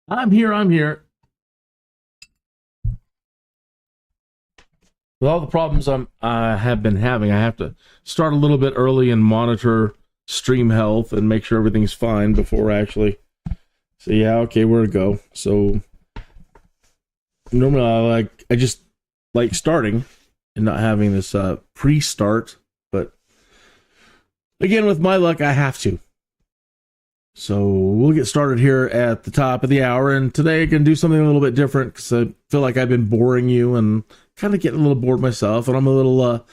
I'm here. With all the problems I have been having, I have to start a little bit early and monitor stream health and make sure everything's fine before I actually say, yeah, okay, where to go. So normally I just like starting and not having this pre-start, but again, with my luck, I have to. So we'll get started here at the top of the hour, and today I can do something a little bit different because I feel like I've been boring you and kind of getting a little bored myself, and I'm a little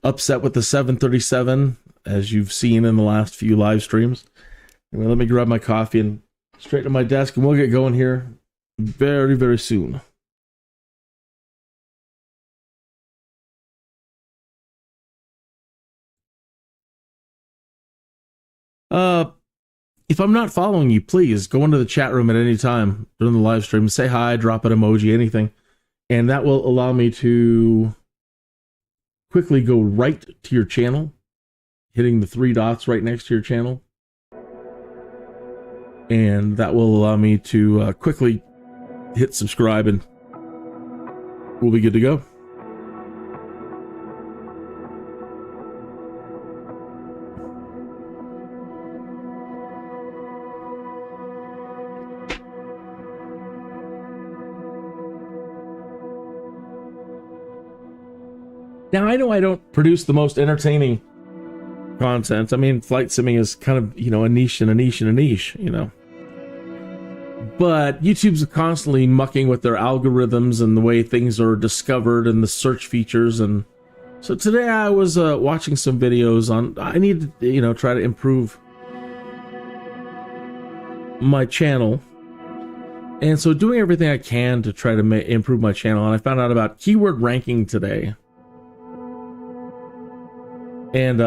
upset with the 737, as you've seen in the last few live streams. Anyway, let me grab my coffee and straight to my desk, and we'll get going here very, very soon. If I'm not following you, please go into the chat room at any time during the live stream. Say hi, drop an emoji, anything. And that will allow me to quickly go right to your channel, hitting the 3 dots right next to your channel. And that will allow me to quickly hit subscribe, and we'll be good to go. Now, I know I don't produce the most entertaining content. I mean, flight simming is kind of, a niche and a niche and a niche, But YouTube's constantly mucking with their algorithms and the way things are discovered and the search features. And so today I was watching some videos on, I need to, try to improve my channel. And so doing everything I can to try to improve my channel. And I found out about keyword ranking today. And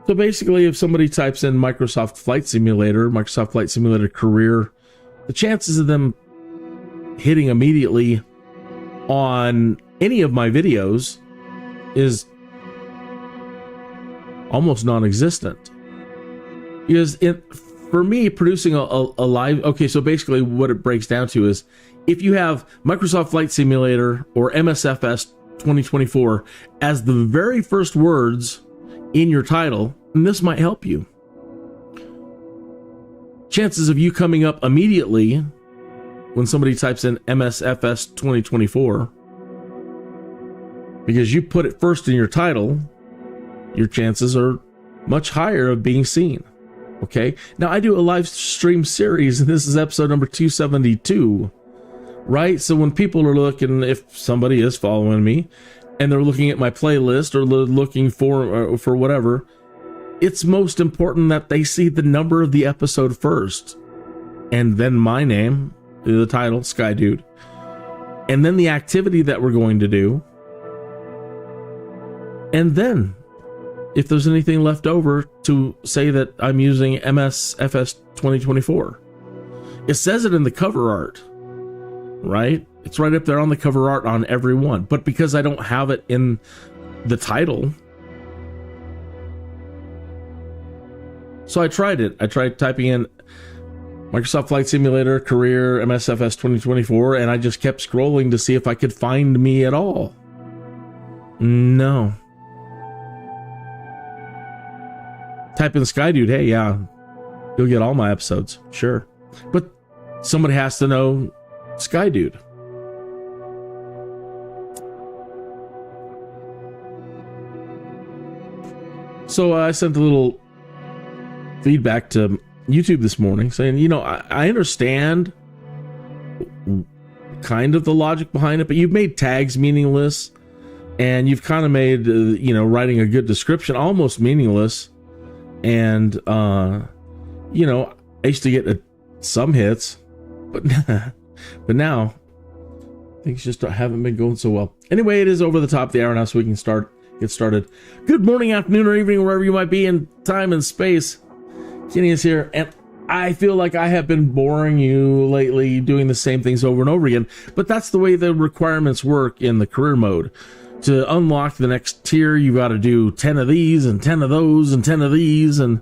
so basically, if somebody types in Microsoft Flight Simulator Career, the chances of them hitting immediately on any of my videos is almost non-existent. Because for me, producing a live... Okay, so basically what it breaks down to is, if you have Microsoft Flight Simulator or MSFS 2024 as the very first words in your title, and this might help you. Chances of you coming up immediately when somebody types in MSFS 2024, because you put it first in your title, your chances are much higher of being seen. Okay, now I do a live stream series, and this is episode number 272. Right? So when people are looking, if somebody is following me and they're looking at my playlist or looking for whatever, it's most important that they see the number of the episode first, and then my name, the title, Skydude, and then the activity that we're going to do, and then if there's anything left over to say that I'm using MSFS 2024. It says it in the cover art. Right? It's right up there on the cover art on every one. But because I don't have it in the title, so I tried it. I tried typing in Microsoft Flight Simulator Career MSFS 2024, and I just kept scrolling to see if I could find me at all. No. Type in Skydude. Hey, yeah, you'll get all my episodes. Sure. But somebody has to know Skydude. So I sent a little feedback to YouTube this morning saying, I understand kind of the logic behind it, but you've made tags meaningless, and you've kind of made, writing a good description almost meaningless. And, I used to get some hits, but now things just haven't been going so well. Anyway, it is over the top of the hour now, so we can get started. Good morning, afternoon, or evening, wherever you might be in time and space. Kenny is here, and I feel like I have been boring you lately, doing the same things over and over again, but that's the way the requirements work in the career mode. To unlock the next tier, you've got to do 10 of these and 10 of those and 10 of these, and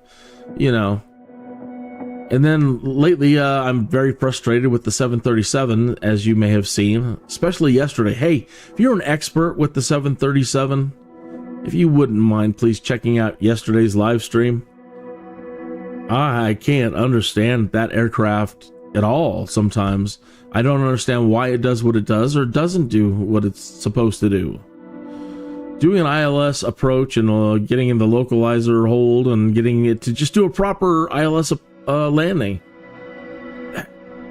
And then lately, I'm very frustrated with the 737, as you may have seen, especially yesterday. Hey, if you're an expert with the 737, if you wouldn't mind, please checking out yesterday's live stream. I can't understand that aircraft at all sometimes. I don't understand why it does what it does or doesn't do what it's supposed to do. Doing an ILS approach and getting in the localizer hold and getting it to just do a proper ILS landing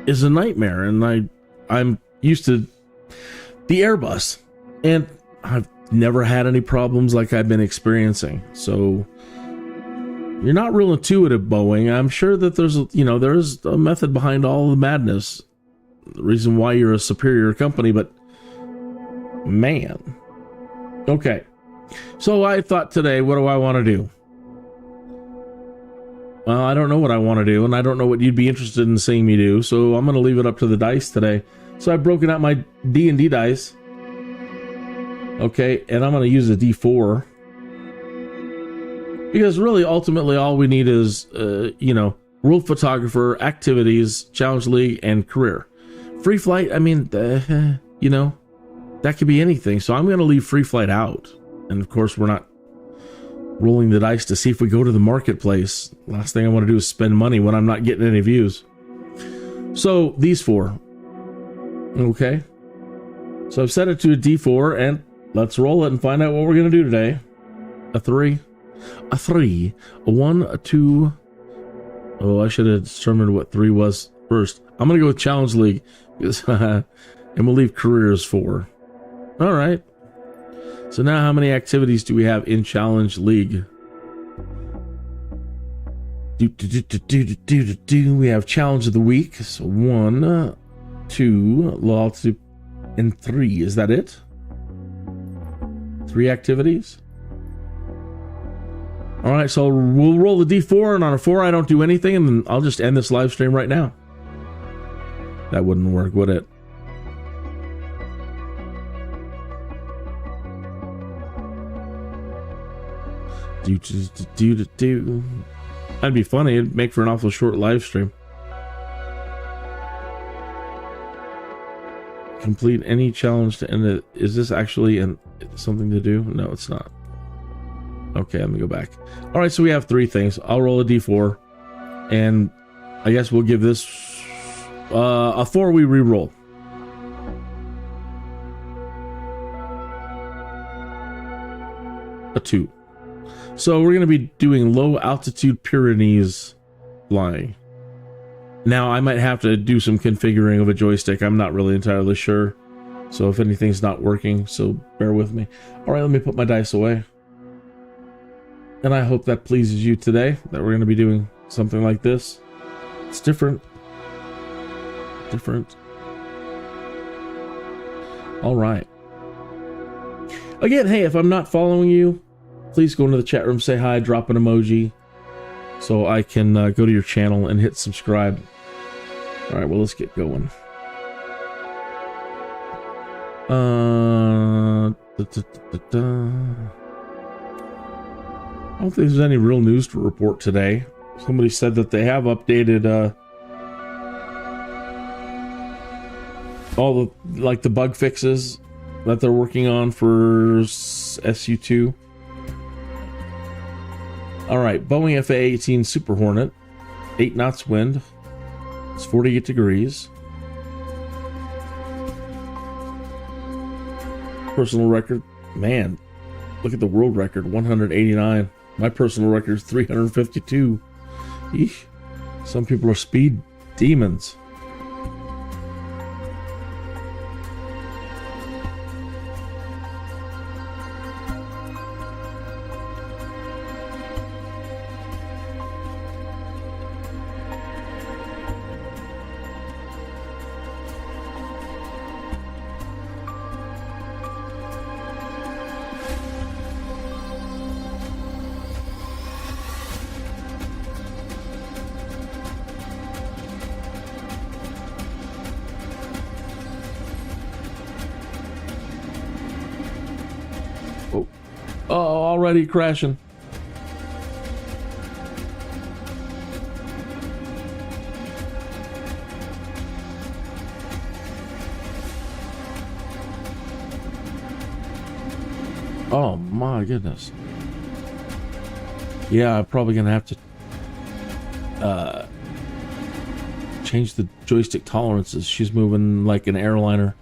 is a nightmare. And I'm used to the Airbus, and I've never had any problems like I've been experiencing. So you're not real intuitive, Boeing. I'm sure that there's a method behind all the madness, the reason why you're a superior company, but man. Okay, so I thought today, what do I want to do? Well, I don't know what I want to do, and I don't know what you'd be interested in seeing me do, so I'm going to leave it up to the dice today. So I've broken out my D&D dice. Okay, and I'm going to use a D4. Because really, ultimately, all we need is, World Photographer, Activities, Challenge League, and Career. Free Flight, I mean, that could be anything. So I'm going to leave Free Flight out. And of course, we're not rolling the dice to see if we go to the marketplace. Last thing I want to do is spend money when I'm not getting any views. So these four. Okay. So I've set it to a D4, and let's roll it and find out what we're going to do today. A 3. A 3. A 1. A 2. Oh, I should have determined what 3 was first. I'm going to go with Challenge League. And we'll leave Career as 4. All right. So now how many activities do we have in Challenge League? We have Challenge of the Week. So 1, 2, low altitude, and 3. Is that it? 3 activities? All right, so we'll roll the D4, and on a 4, I don't do anything, and then I'll just end this live stream right now. That wouldn't work, would it? That'd be funny. It'd make for an awful short live stream. Complete any challenge to end it. Is this actually something to do? No, it's not. Okay, let me go back. All right, so we have 3 things. I'll roll a D4, and I guess we'll give this a 4. We re-roll. A 2. So we're going to be doing low altitude Pyrenees flying. Now I might have to do some configuring of a joystick. I'm not really entirely sure. So if anything's not working, so bear with me. All right, let me put my dice away. And I hope that pleases you today, that we're going to be doing something like this. It's different. Different. All right. Again, hey, if I'm not following you, please go into the chat room, say hi, drop an emoji, so I can go to your channel and hit subscribe. All right, well, let's get going. I don't think there's any real news to report today. Somebody said that they have updated all the bug fixes that they're working on for SU2. All right, Boeing FA-18 Super Hornet, 8 knots wind. It's 48 degrees. Personal record, man, look at the world record, 189. My personal record is 352. Eesh. Some people are speed demons. Already crashing. Oh my goodness. Yeah, I'm probably gonna have to change the joystick tolerances. She's moving like an airliner.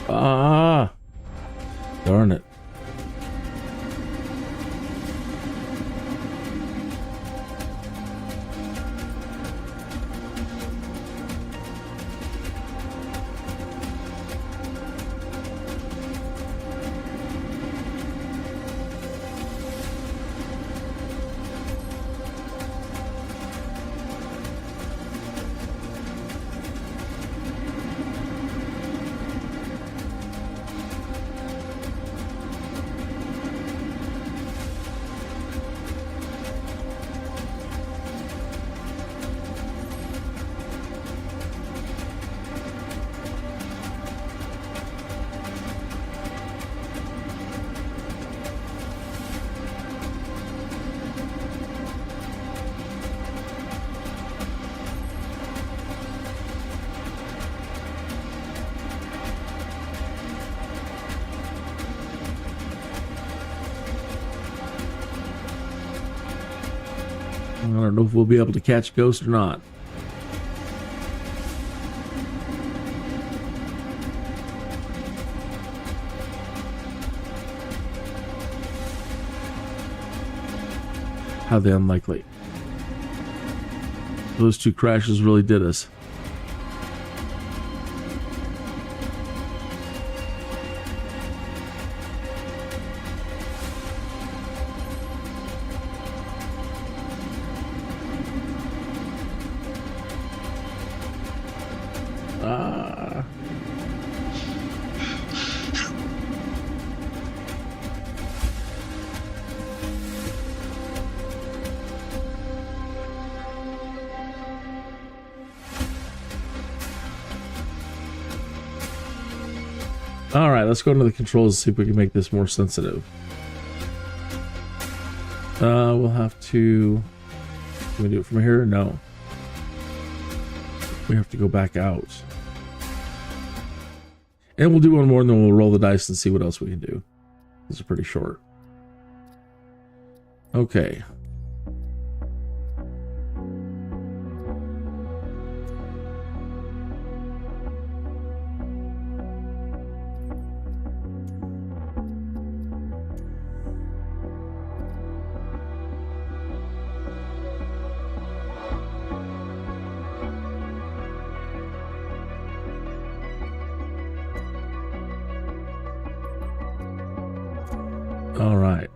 Ah, darn it. I don't know if we'll be able to catch Ghost or not. Highly unlikely. Those two crashes really did us. All right, let's go into the controls and see if we can make this more sensitive. We'll have to... Can we do it from here? No. We have to go back out. And we'll do one more and then we'll roll the dice and see what else we can do. This is pretty short. Okay. All right.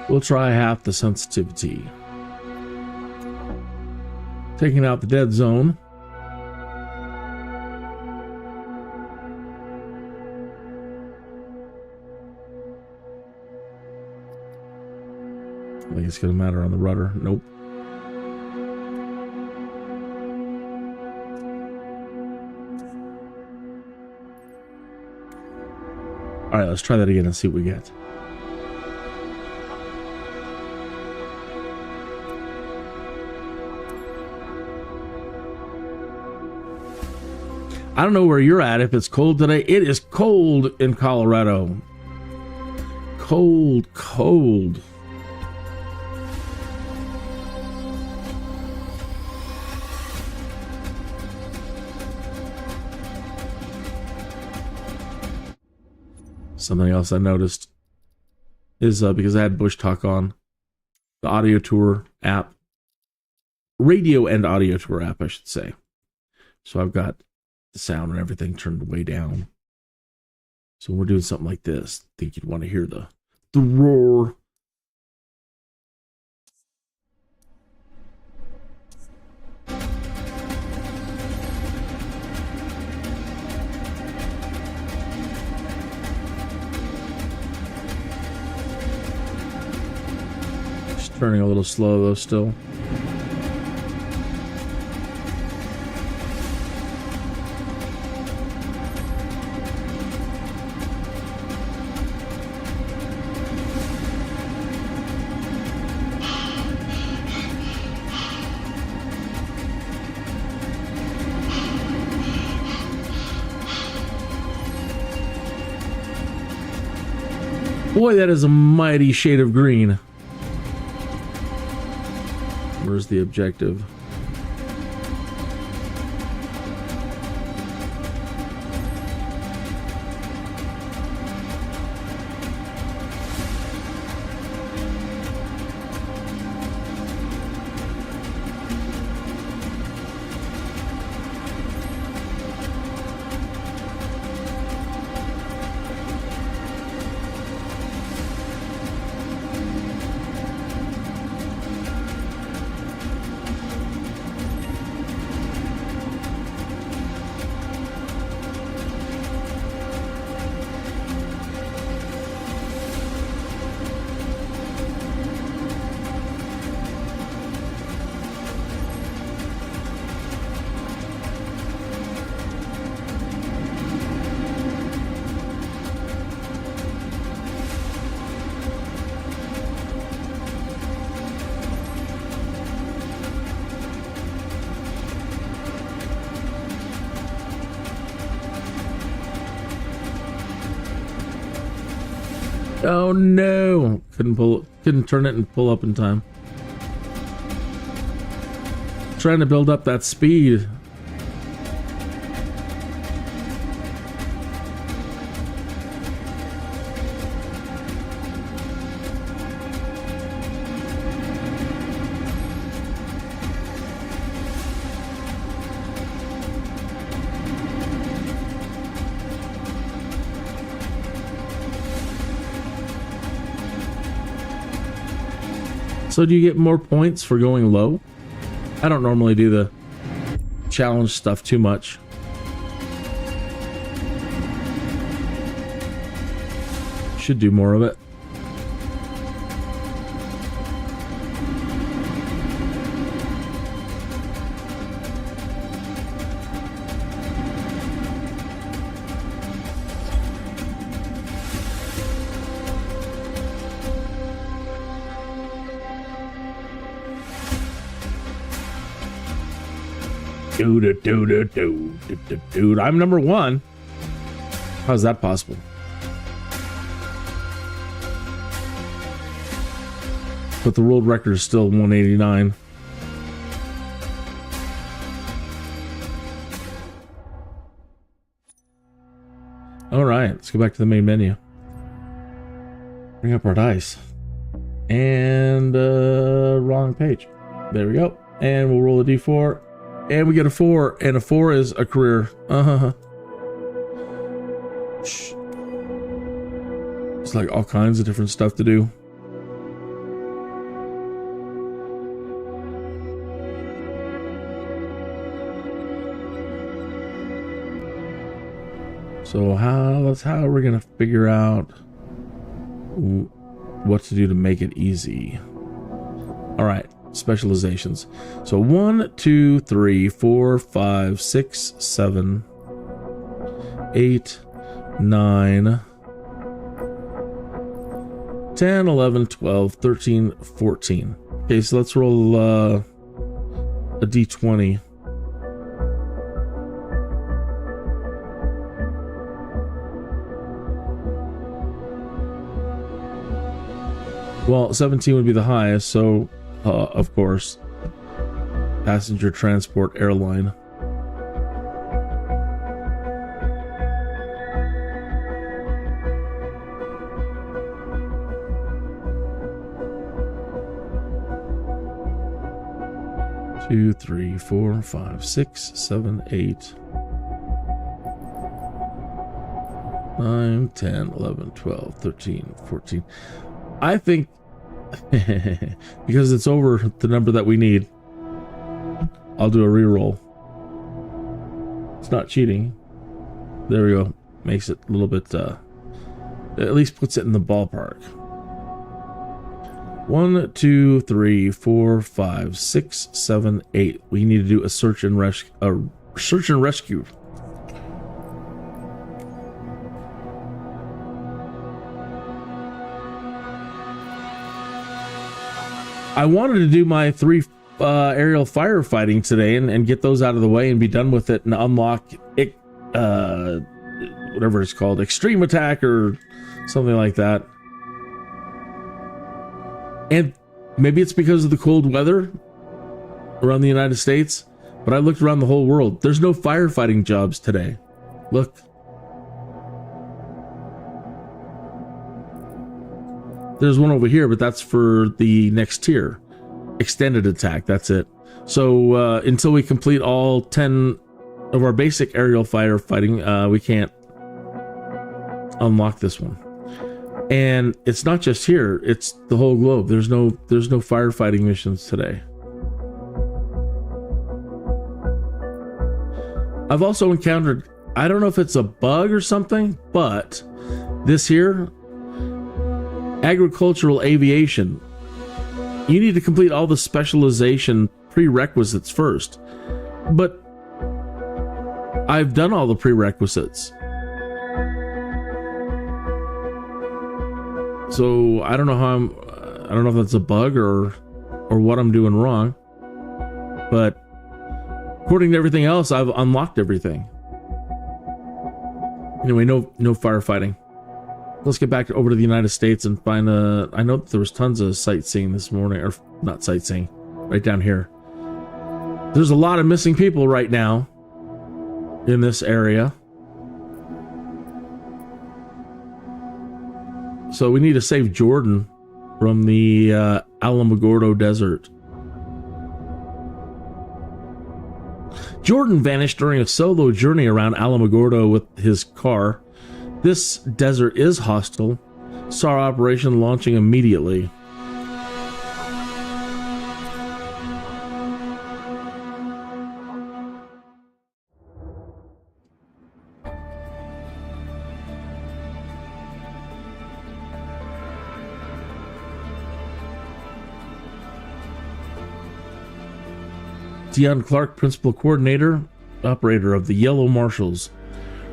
We'll try half the sensitivity. Taking out the dead zone. I think it's going to matter on the rudder. Nope. All right, let's try that again and see what we get. I don't know where you're at, if it's cold today. It is cold in Colorado. Cold, cold. Something else I noticed is because I had Bush Talk on, the audio tour app, radio and audio tour app, I should say. So I've got the sound and everything turned way down. So when we're doing something like this, I think you'd want to hear the roar. Just turning a little slow though still. Boy, that is a mighty shade of green. Where's the objective? Oh no! Couldn't turn it and pull up in time. Trying to build up that speed. So do you get more points for going low? I don't normally do the challenge stuff too much. Should do more of it. Dude, I'm number one. How's that possible? But the world record is still 189. All right, let's go back to the main menu. Bring up our dice. And wrong page. There we go. And we'll roll a D4. And we get a 4, and a 4 is a career. It's like all kinds of different stuff to do. So that's how we're gonna figure out what to do to make it easy. All right. Specializations. So 1, 2, 3, 4, 5, 6, 7, 8, 9, 10, 11, 12, 13, 14. Okay, so let's roll a d20. Well, 17 would be the highest, so of course, passenger transport airline. 2, 3, 4, 5, 6, 7, 8, 9, 10, 11, 12, 13, 14. I think because it's over the number that we need, I'll do a reroll. It's not cheating. There we go. Makes it a little bit, at least puts it in the ballpark. 1, 2, 3, 4, 5, 6, 7, 8. We need to do a search and rescue. I wanted to do my 3 aerial firefighting today and get those out of the way and be done with it and unlock it, whatever it's called, extreme attack or something like that. And maybe it's because of the cold weather around the United States, but I looked around the whole world. There's no firefighting jobs today. Look. There's one over here, but that's for the next tier. Extended attack, that's it. So until we complete all 10 of our basic aerial firefighting, we can't unlock this one. And it's not just here, it's the whole globe. There's no firefighting missions today. I've also encountered, I don't know if it's a bug or something, but this here, agricultural aviation, you need to complete all the specialization prerequisites first. But I've done all the prerequisites. So I don't know how I don't know if that's a bug or what I'm doing wrong. But according to everything else, I've unlocked everything. Anyway, no firefighting. Let's get back over to the United States and find I know that there was tons of sightseeing this morning, or not sightseeing, right down here. There's a lot of missing people right now in this area. So we need to save Jordan from the Alamogordo Desert. Jordan vanished during a solo journey around Alamogordo with his car. This desert is hostile. SAR operation launching immediately. Dion Clark, Principal Coordinator, Operator of the Yellow Marshals.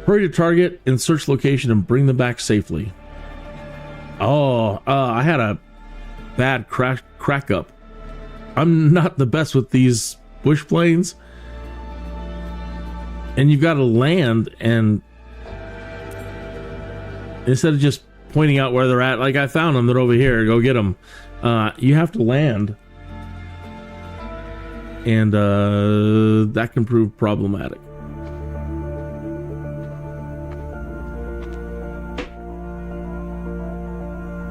Hurry to target and search location and bring them back safely. I had a bad crack up. I'm not the best with these bush planes. And you've got to land, and instead of just pointing out where they're at, like I found them, they're over here, go get them. You have to land. And that can prove problematic.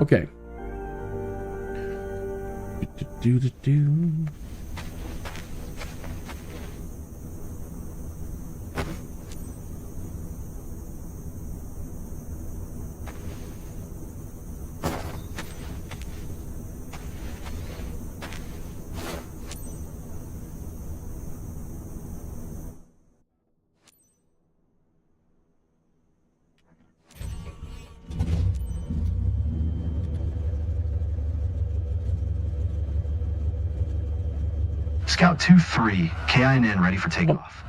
Okay. Scout 2-3, KIN ready for takeoff.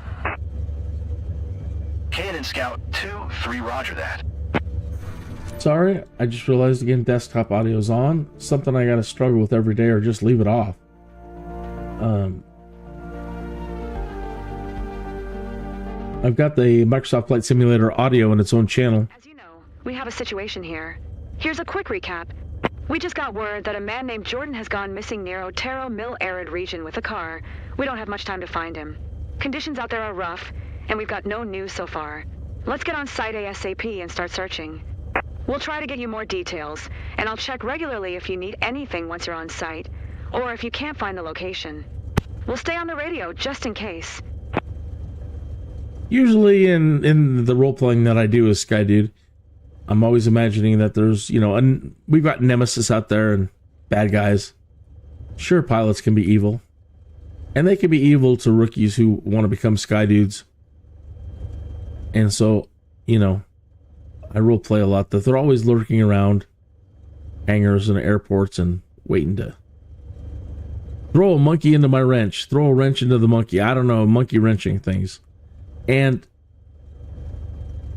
KIN Scout 2-3, roger that. Sorry, I just realized again desktop audio's on. Something I gotta struggle with every day or just leave it off. I've got the Microsoft Flight Simulator audio in its own channel. As you know, we have a situation here. Here's a quick recap. We just got word that a man named Jordan has gone missing near Otero Mill Arid region with a car. We don't have much time to find him. Conditions out there are rough, and we've got no news so far. Let's get on site ASAP and start searching. We'll try to get you more details, and I'll check regularly if you need anything once you're on site, or if you can't find the location. We'll stay on the radio just in case. Usually in the role-playing that I do as Skydude, I'm always imagining that there's, and we've got Nemesis out there and bad guys. Sure, pilots can be evil. And they can be evil to rookies who want to become Skydudes. And so, I role-play a lot that they're always lurking around hangars and airports and waiting to throw a monkey into my wrench, throw a wrench into the monkey. I don't know, monkey wrenching things.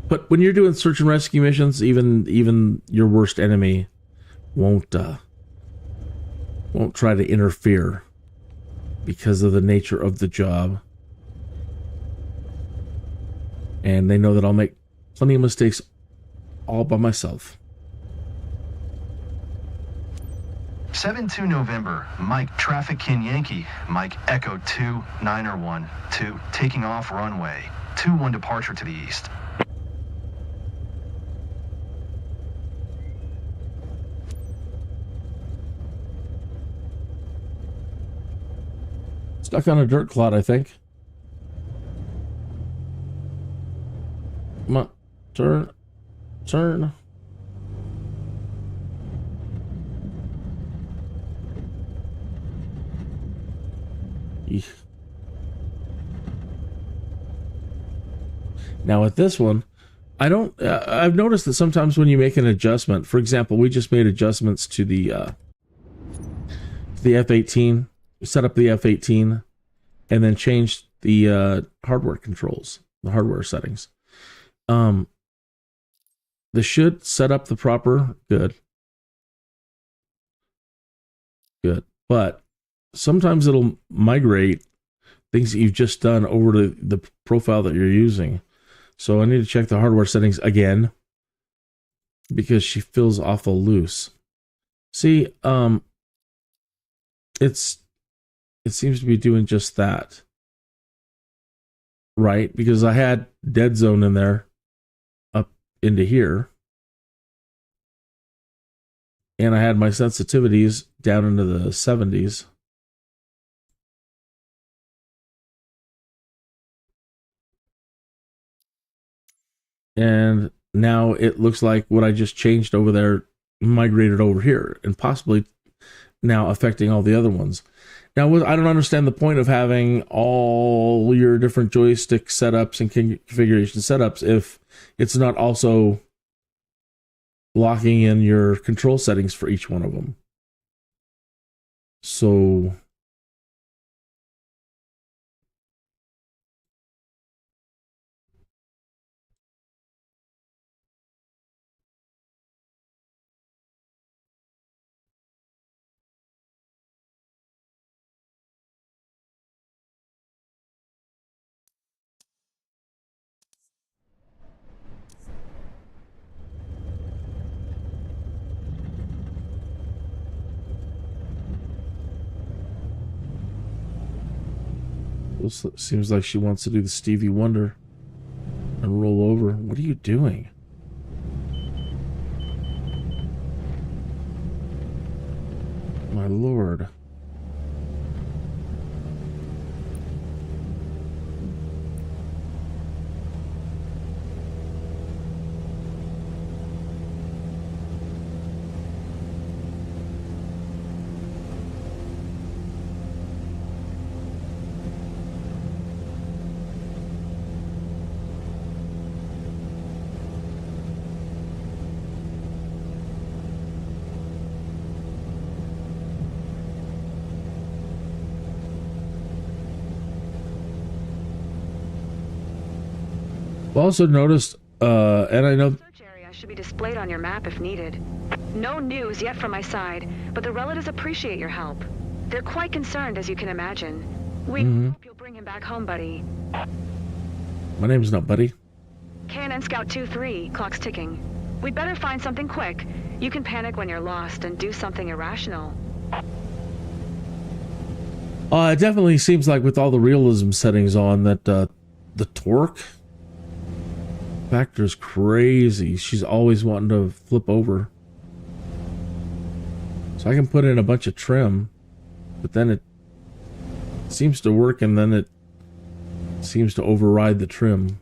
But when you're doing search and rescue missions, even your worst enemy won't try to interfere because of the nature of the job. And they know that I'll make plenty of mistakes all by myself. 7-2 November, Mike Traffic King Yankee, Mike Echo 2, Niner 1, 2, taking off runway, 2-1 departure to the east. Stuck on a dirt clod, I think. Come on, turn. Eesh. Now with this one, I've noticed that sometimes when you make an adjustment, for example, we just made adjustments to the F-18, set up the F-18, and then changed the hardware controls, the hardware settings. This should set up the proper good, but sometimes it'll migrate things that you've just done over to the profile that you're using. So I need to check the hardware settings again because she feels awful loose. See, it seems to be doing just that. Right? Because I had dead zone in there up into here. And I had my sensitivities down into the 70s. And now it looks like what I just changed over there migrated over here and possibly now affecting all the other ones. Now, I don't understand the point of having all your different joystick setups and configuration setups if it's not also locking in your control settings for each one of them. So seems like she wants to do the Stevie Wonder and roll over. What are you doing? My lord. Also noticed, and I know Search area should be displayed on your map if needed. No news yet from my side, but the relatives appreciate your help. They're quite concerned, as you can imagine. We hope you'll bring him back home, buddy. My name's not Buddy. KNN Scout 2-3, clock's ticking. We'd better find something quick. You can panic when you're lost and do something irrational. It definitely seems like with all the realism settings on that the torque factor is crazy. She's always wanting to flip over. So I can put in a bunch of trim, but then Seems to work, and then it seems to override the trim.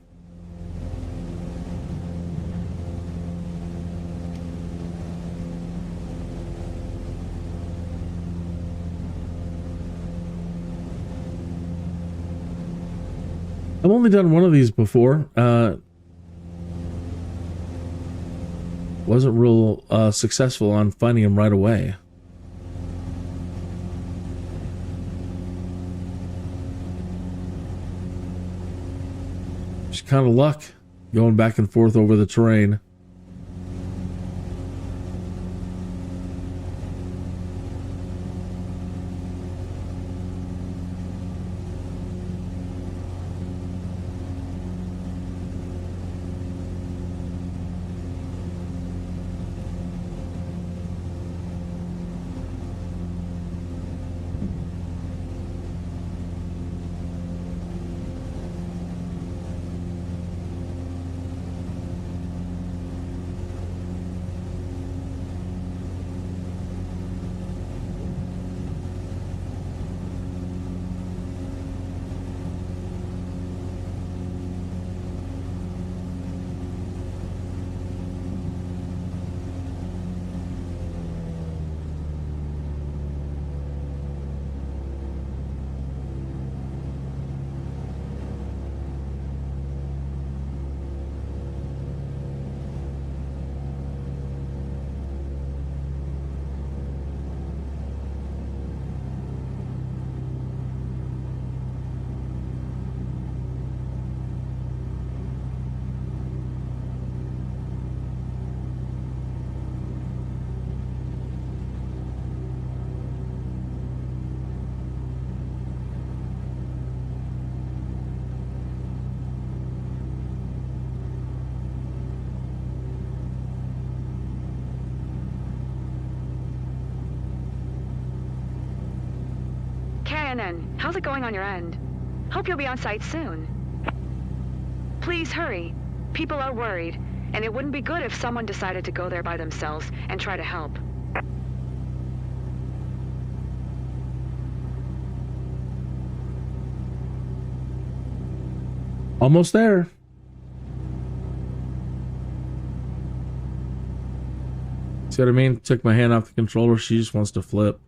I've only done one of these before. Wasn't real successful on finding them right away. Just kind of luck going back and forth over the terrain. KNN, how's it going on your end? Hope you'll be on site soon. Please hurry. People are worried, and it wouldn't be good if someone decided to go there by themselves and try to help. Almost there. See what I mean? Took my hand off the controller. She just wants to flip.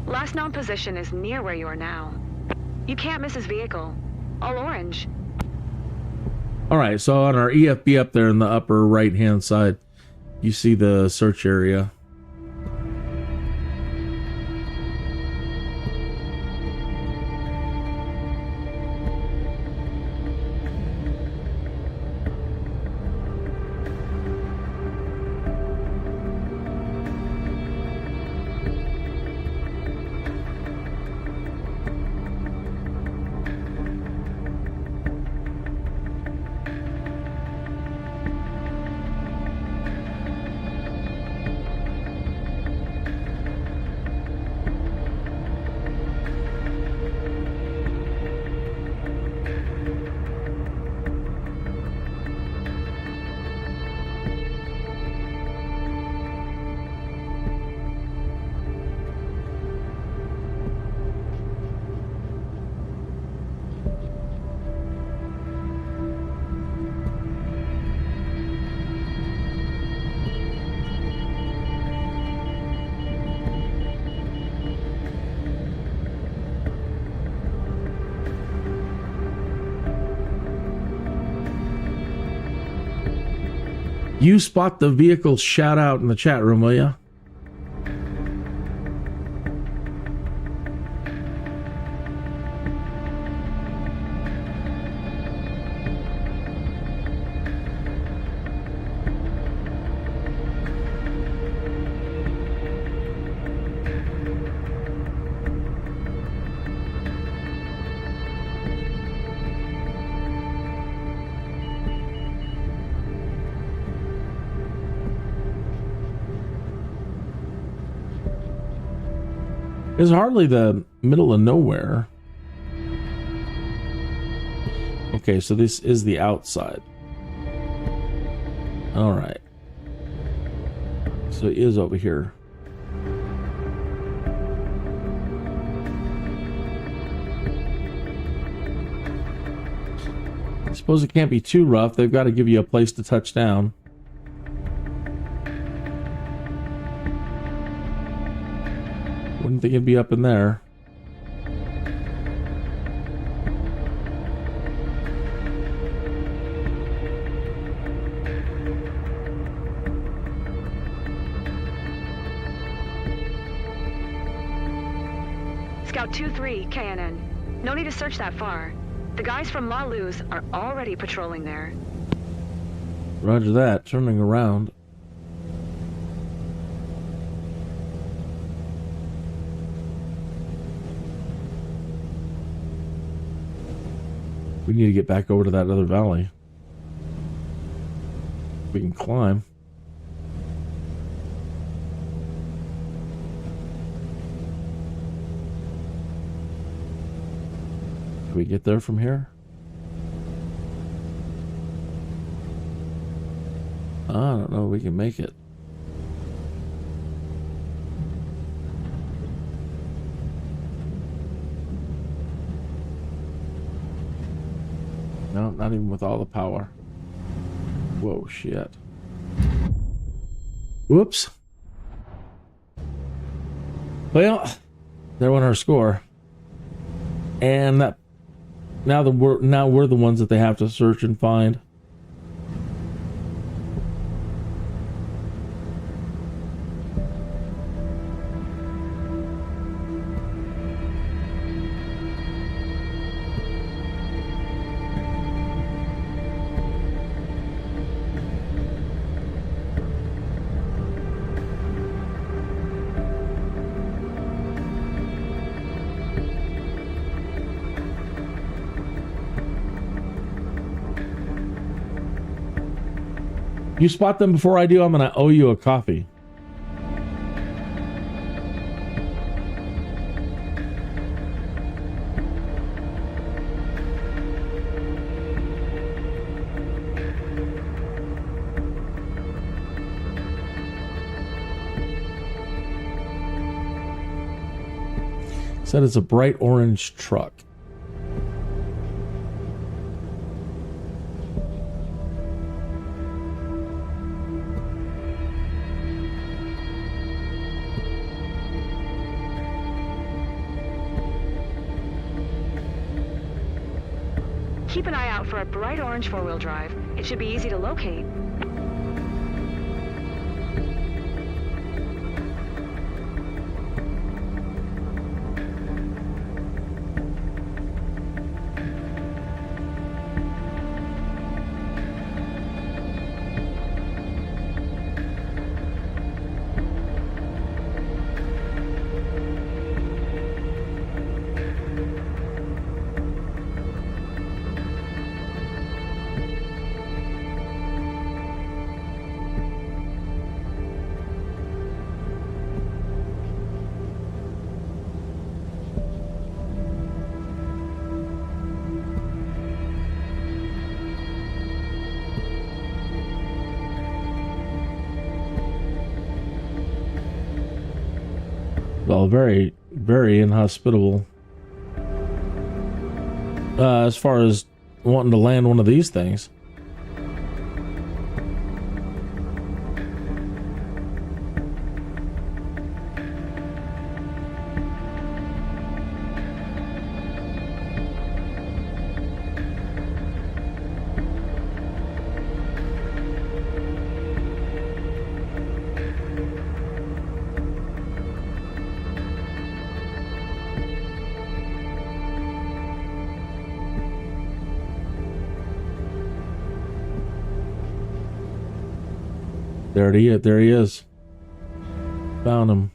Last known position is near where you are now. You can't miss his vehicle. All orange. All right, so on our EFB up there in the upper right-hand side, you see the search area. You spot the vehicle, shout out in the chat room, will ya? It's hardly the middle of nowhere. Okay, so this is the outside. All right. So he is over here. I suppose it can't be too rough. They've got to give you a place to touch down. Wouldn't think it'd be up in there. Scout 2-3, KNN. No need to search that far. The guys from La Luz are already patrolling there. Roger that. Turning around. We need to get back over to that other valley. We can climb. Can we get there from here? I don't know. We can make it. No, not even with all the power. Whoa, shit. Whoops. Well, there went our score. And that now we're the ones that they have to search and find. You spot them before I do, I'm going to owe you a coffee. Said it's a bright orange truck. Keep an eye out for a bright orange four-wheel drive. It should be easy to locate. Well, very, very inhospitable. As far as wanting to land one of these things. There he is. Found him.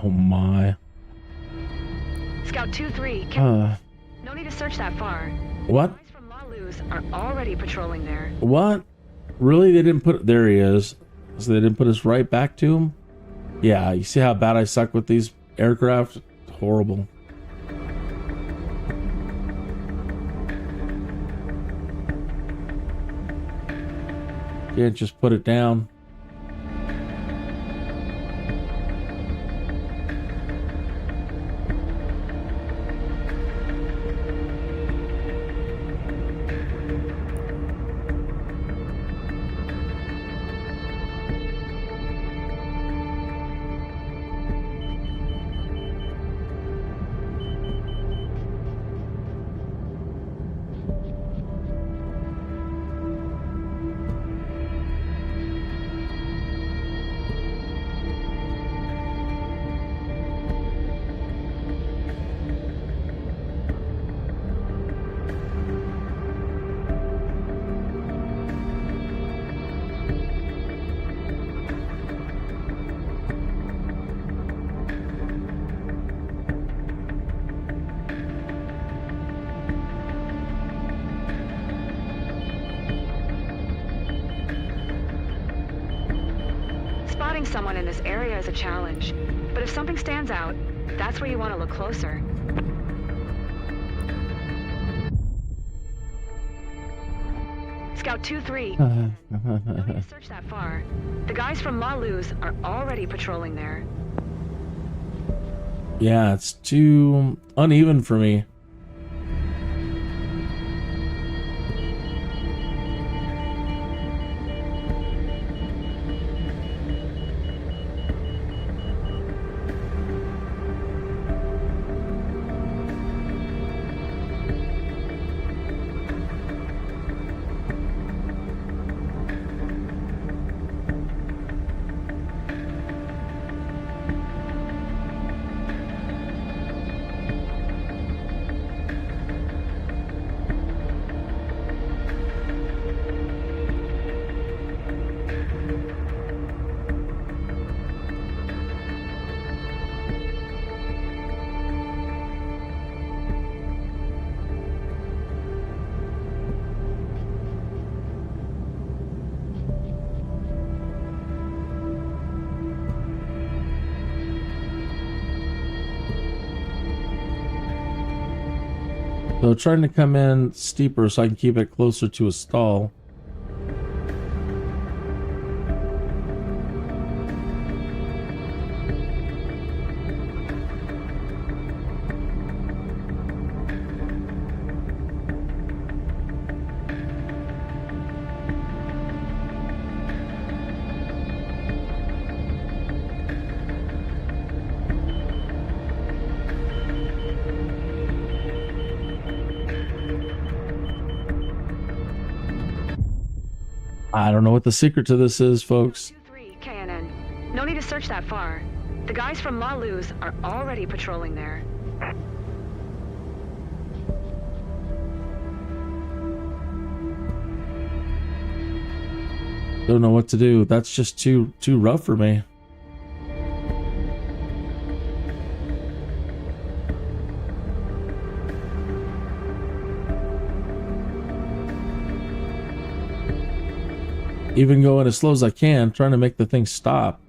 Oh my. Scout 2-3, no need to search that far. What? Guys from Lalu's are already patrolling there. What? Really? They didn't put... There he is. So they didn't put us right back to him? Yeah, you see how bad I suck with these aircraft? Horrible. Can't just put it down. Spotting someone in this area is a challenge, but if something stands out, that's where you want to look closer. Scout 2-3, no need to search that far. The guys from Lalu's are already patrolling there. Yeah, it's too uneven for me. So trying to come in steeper so I can keep it closer to a stall. I don't know what the secret to this is, folks. 2-3, KNN. No need to search that far. The guys from Lalu's are already patrolling there. Don't know what to do. That's just too rough for me. Even going as slow as I can, trying to make the thing stop.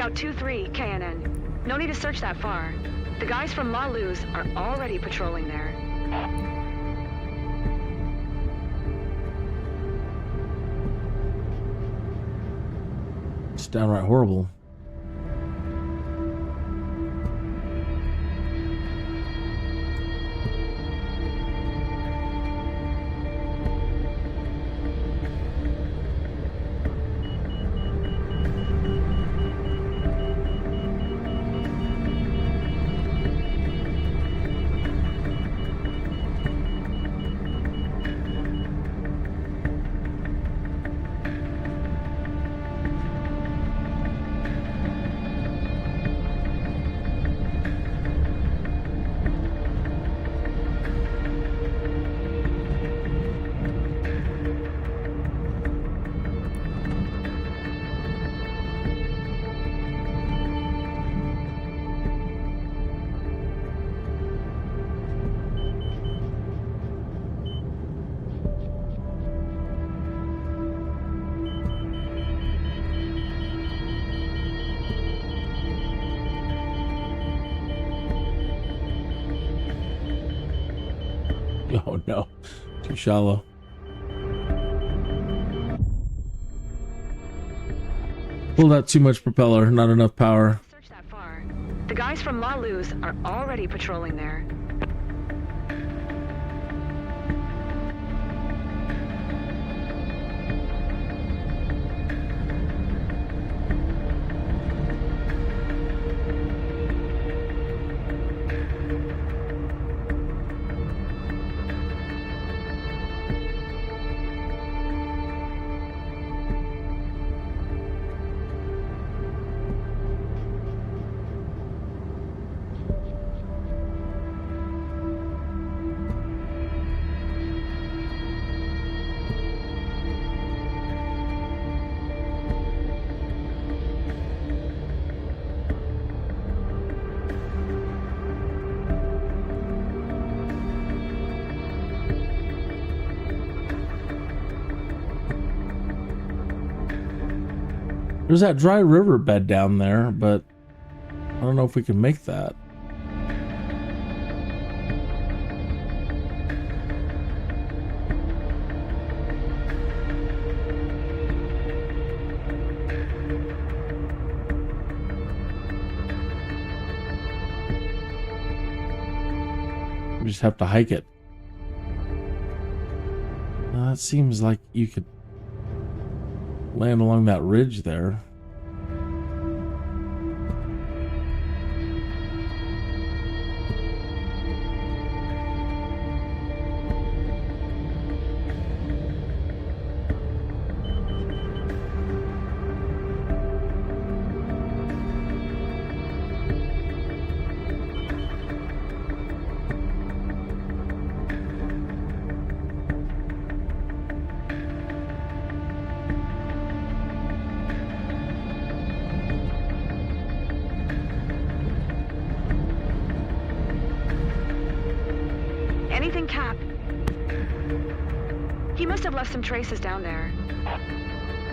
Scout 2-3, KNN. No need to search that far. The guys from La Luz are already patrolling there. It's downright horrible. Oh no, too shallow. Pulled out too much propeller, not enough power. Search that far. The guys from La Luz are already patrolling there. There's that dry river bed down there, but I don't know if we can make that. We just have to hike it. It seems like you could land along that ridge there. Anything, Cap? He must have left some traces down there.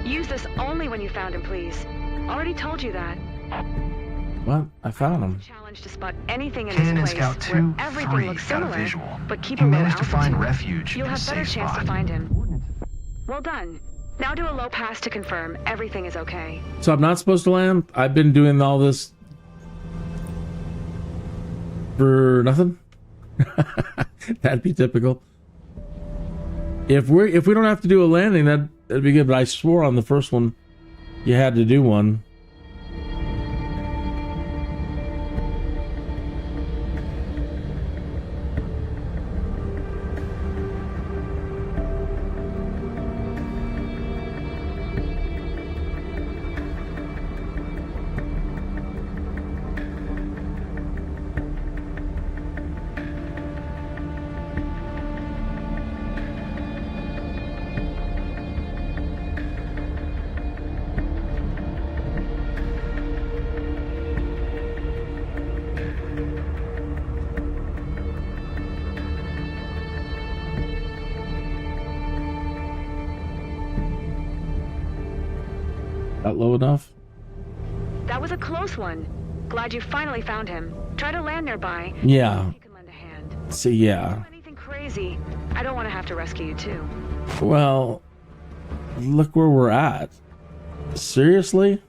Use this only when you found him, please. Already told you that. Well, I found him. Challenge to spot anything in Cannon this place Scout where 2, everything 3 looks got a similar, visual. but keep He a low managed to find altitude. refuge You'll in a have better safe chance spot. to find him. Well done. Now do a low pass to confirm everything is okay. So I'm not supposed to land? I've been doing all this for nothing? That'd be typical. If we don't have to do a landing, that'd be good, but I swore on the first one you had to do one. Not low enough? That was a close one. Glad you finally found him. Try to land nearby. Yeah. You can lend a hand. See, yeah. Don't do anything crazy. I don't want to have to rescue you too. Well, look where we're at. Seriously?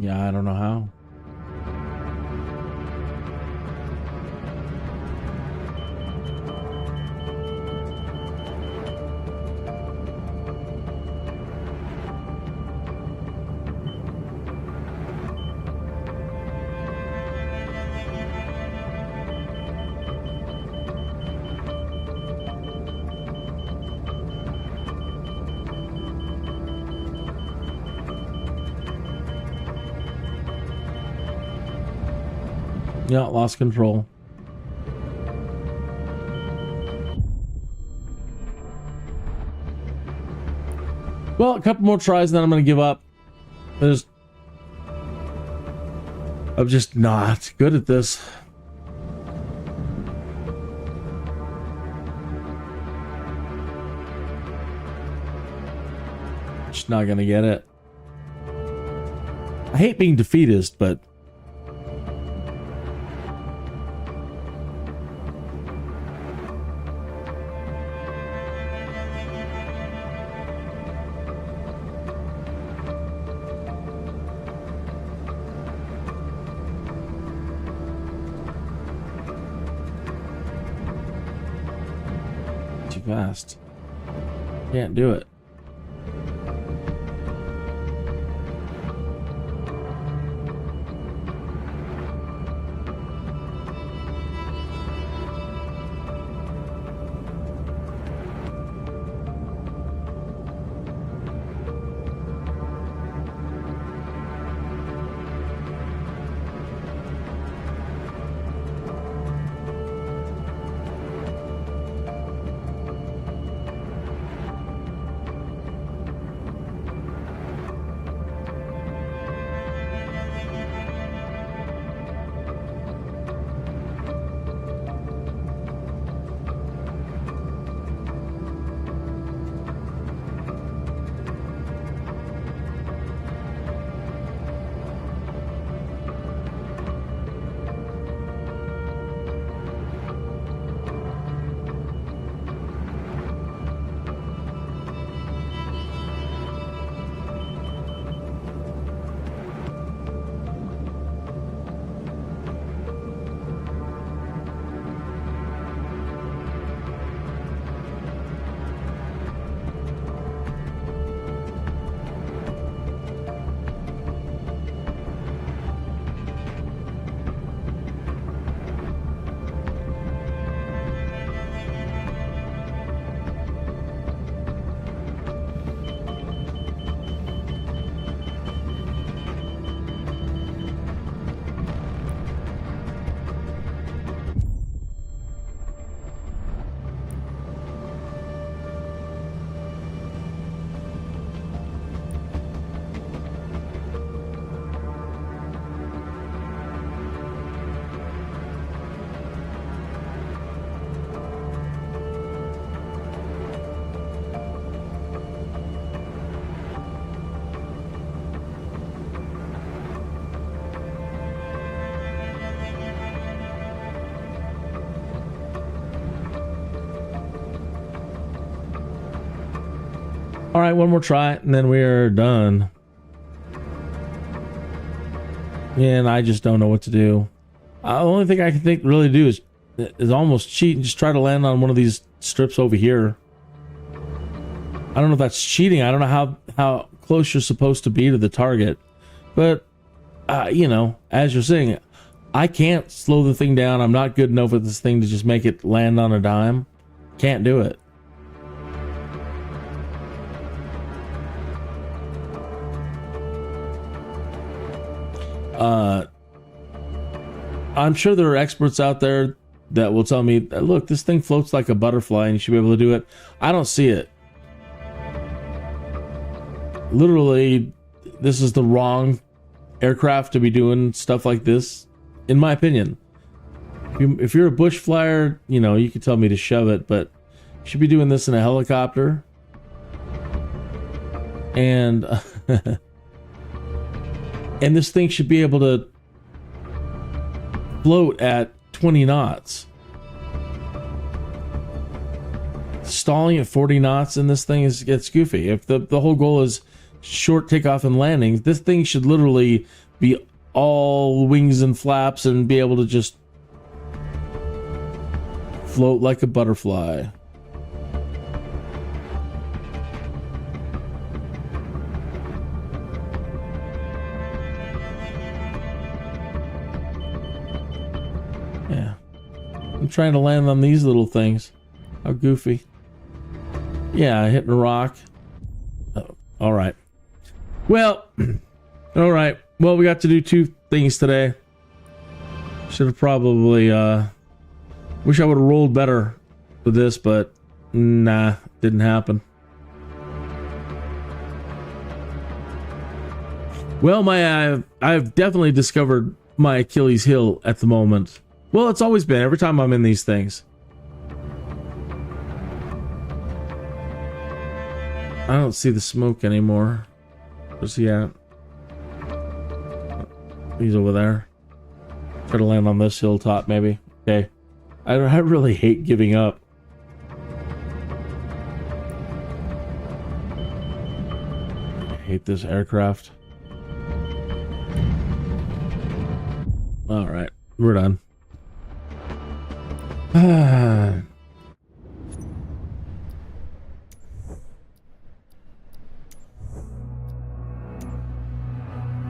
Yeah, I don't know how. Yeah, lost control. Well, a couple more tries, and then I'm going to give up. I'm just not good at this. Just not going to get it. I hate being defeatist, but fast. Can't do it. All right, one more try, and then we are done. And I just don't know what to do. The only thing I can think really do is almost cheat and just try to land on one of these strips over here. I don't know if that's cheating. I don't know how close you're supposed to be to the target. But, you know, as you're saying, I can't slow the thing down. I'm not good enough with this thing to just make it land on a dime. Can't do it. I'm sure there are experts out there that will tell me, look, this thing floats like a butterfly and you should be able to do it. I don't see it. Literally, this is the wrong aircraft to be doing stuff like this, in my opinion. If you're a bush flyer, you know, you could tell me to shove it, but you should be doing this in a helicopter. And and this thing should be able to float at 20 knots. Stalling at 40 knots in this thing gets goofy. If the whole goal is short takeoff and landing, this thing should literally be all wings and flaps and be able to just float like a butterfly. Yeah. I'm trying to land on these little things. How goofy. Yeah, hitting a rock. Oh, all right. Well, all right. Well, we got to do 2 things today. Should have probably, wish I would have rolled better with this, but nah, didn't happen. Well, I've definitely discovered my Achilles heel at the moment. Well, it's always been, every time I'm in these things. I don't see the smoke anymore. Where's he at? He's over there. Try to land on this hilltop, maybe. Okay. I really hate giving up. I hate this aircraft. Alright, we're done.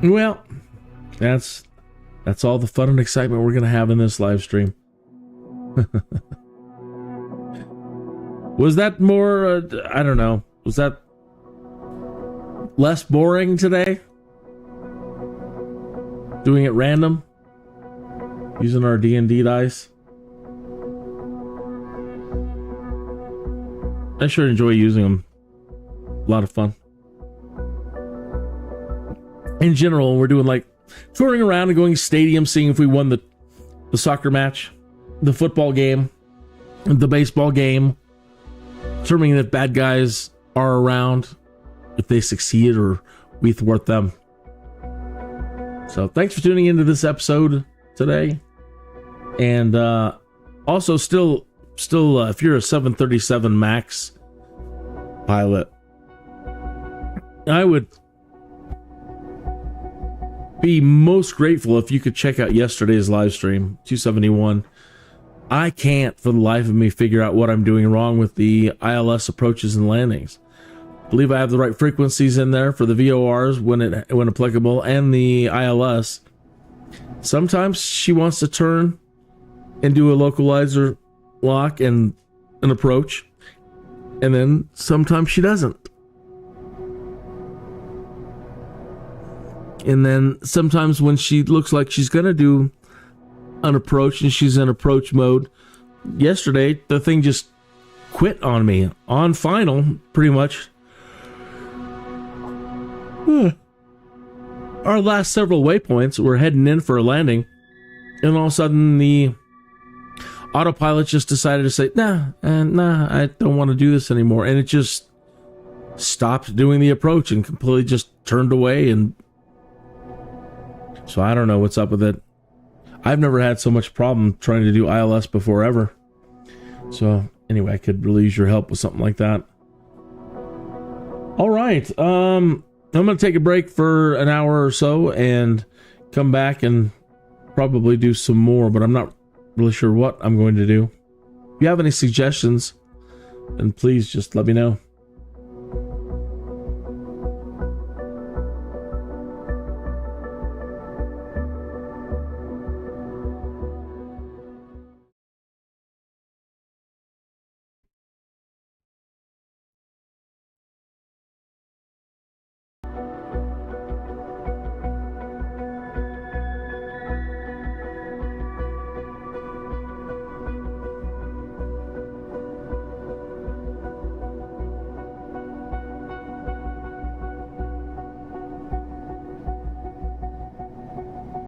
Well, that's all the fun and excitement we're gonna have in this live stream. Was that more, I don't know, was that less boring today? Doing it random? Using our D&D dice? I sure enjoy using them. A lot of fun. In general, we're doing like touring around and going stadiums, seeing if we won the soccer match, the football game, the baseball game, determining if bad guys are around, if they succeed or we thwart them. So thanks for tuning into this episode today. And also still if you're a 737 MAX pilot, I would be most grateful if you could check out yesterday's live stream, 271. I can't for the life of me figure out what I'm doing wrong with the ILS approaches and landings. I believe I have the right frequencies in there for the VORs when applicable, and the ILS. Sometimes she wants to turn and do a localizer lock and an approach, and then sometimes she doesn't. And then sometimes when she looks like she's gonna do an approach and she's in approach mode, yesterday the thing just quit on me on final, pretty much. Our last several waypoints, we're heading in for a landing, and all of a sudden the autopilot just decided to say, nah, I don't want to do this anymore, and it just stopped doing the approach and completely just turned away. And so I don't know what's up with it. I've never had so much problem trying to do ILS before, ever. So anyway, I could really use your help with something like that. All right, I'm going to take a break for an hour or so and come back and probably do some more, but I'm not really sure what I'm going to do. If you have any suggestions, then please just let me know.